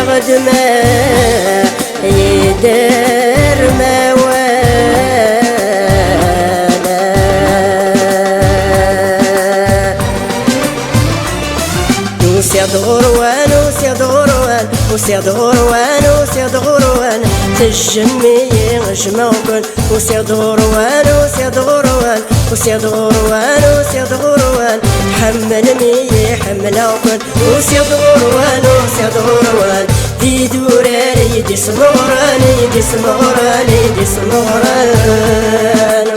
غد ما يدر ما وانا وسيد غروان وسيد غروان وسيد غروان وسيد غروان تجمي جمعكن وسيد غروان وسيد غروان وسيد غروان وسيد غروان حمل مي حملوكن وسيد غروان وسيد غروان دي دوراني دي سمغراني دي سمغراني دي سمغران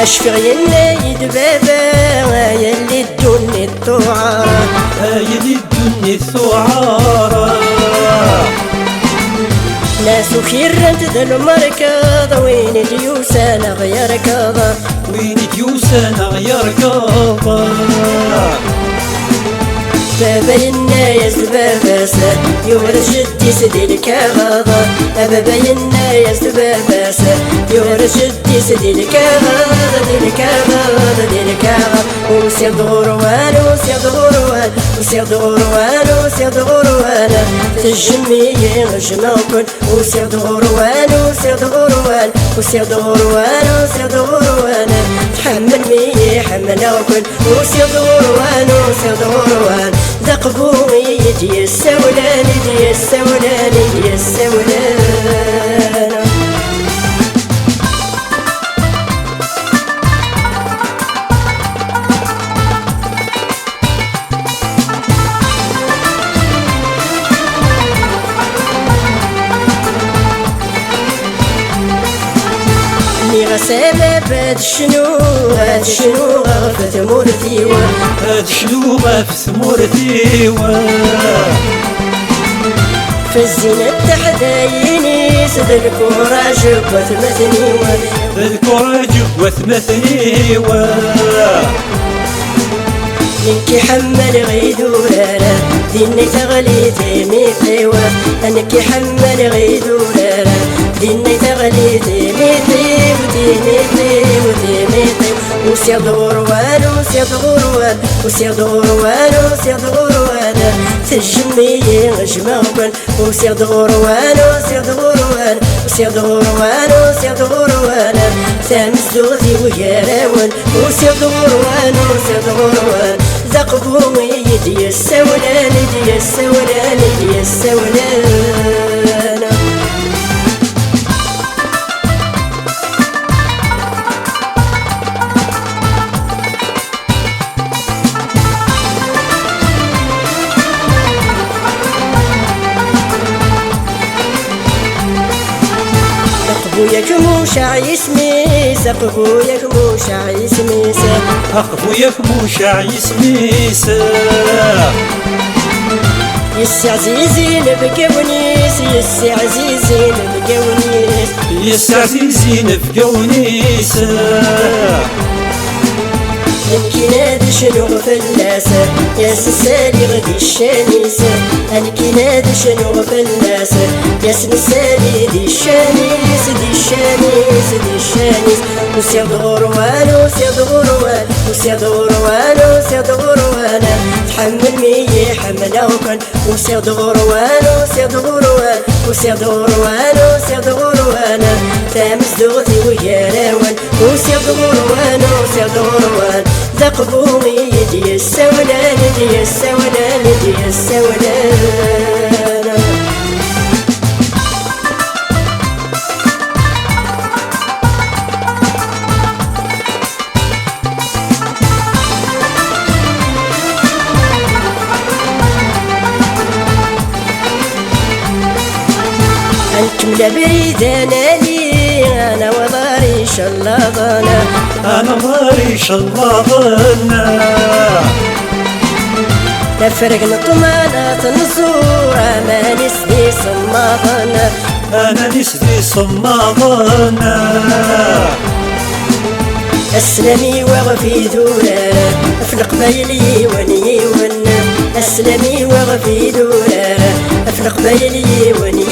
اشفق يلي دبابا يلي الدنيا الثعارة يلي الدنيا الثعارة ناس خير انت المركض وين ديوسانا غير كضا وين ديوسانا غير كضا بابا الناس باباسا يورث جدي سدي الكغاضة بابا الناس باباسا يورث جدي سدي الكغاضة دي الكغاضة دي الكغاضة وسيد غروان وسيد غروان وسيد غروان وسيد غروان تجمي جمعكن وسيد غروان وسيد غروان وسيد غروان وسيد غروان تحمل مي حملوكن وسيد غروان وسيد غروان ذقبوي دي السولان دي السولان دي السولان سبب هاد شنو هاد شنو غف ثمور ثيوة هاد شنو غف ثمور ثيوة في الزينة تحدايني سد الكوراج وثمثنيوة الكوراج وثمثنيوة انكي حمل غيدورانا ديني تغلي تيميطيوة انكي حمل غيدورانا ديني تغلي تيميطيوة وسيد غروان وسيد غروان وسيد غروان وسيد غروان تجمي جمعكن وسيد غروان وسيد غروان وسيد غروان وسيد غروان تمزوذي ويراون وسيد غروان وسيد غروان ذقبوي دي السولان دي السولان دي السولان أقبويك موشع يسميس أقبويك موشع يسميس أقبويك موشع يسميس يسي عزيزي نبقى ونيس يسي عزيزي نبقى ونيس يسي عزيزي نبقى ونيس انكي نادي شنو فلاسة يا سسالي غدي الشانيسة انكي نادي شنو فلاسة يا سسالي دي الشانيس دي الشانيس دي الشانيس وسيد غروان وسيد غروان وسيد غروان وسيد غروان تحمل مي حملوكن وسيد غروان وسيد غروان وسيد غروان وسيد غروان تامس دوغتي ويراون وسيد غروان وسيد غروان ذقبوي دي السولان دي السولان دي السولان أنتم لبريد أنا لي أنا وضاري شلضنا أنا ضاري شلضنا نفرق نطمانات نزورة ما نسدي صماضنا أنا نسدي صماضنا أسلمي وغفي ذورة في القبيلي وني ون أسلمي وغفي ذورة قبايلي وني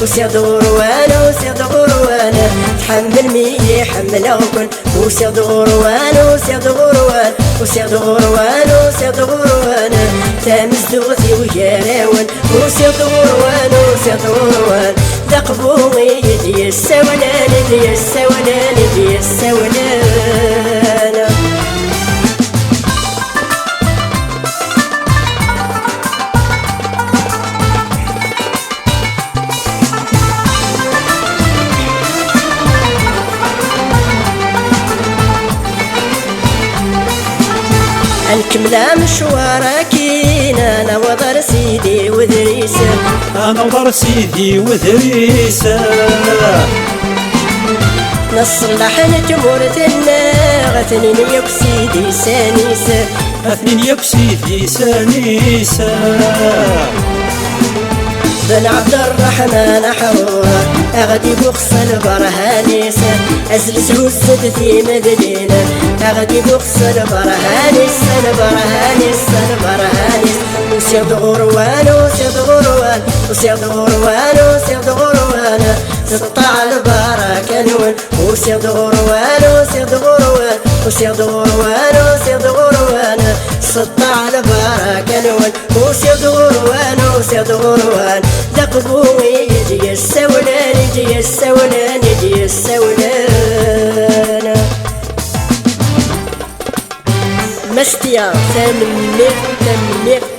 وسير دغروان وسير دغروان تحمل مي يحمل غبن وسير دغروان وسير دغروان تامز دوغتي وجراون وسير دغروان ذقبوغي يدي السولان نكمل مشوارك انا وضر سيدي وذريسه نصلح نجمور غثنين يك سيدي سانيسه بن عبد الرحمن حرورة أغدي بخص البرهانيسة أزلز السد في مدينة أغدي بخص البرهانيس وسير دغروان سطع البركة نون وسير دغروان سطع البركة نون وسير دغروان ذقبوي يجي السولان مشتيا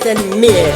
تنمير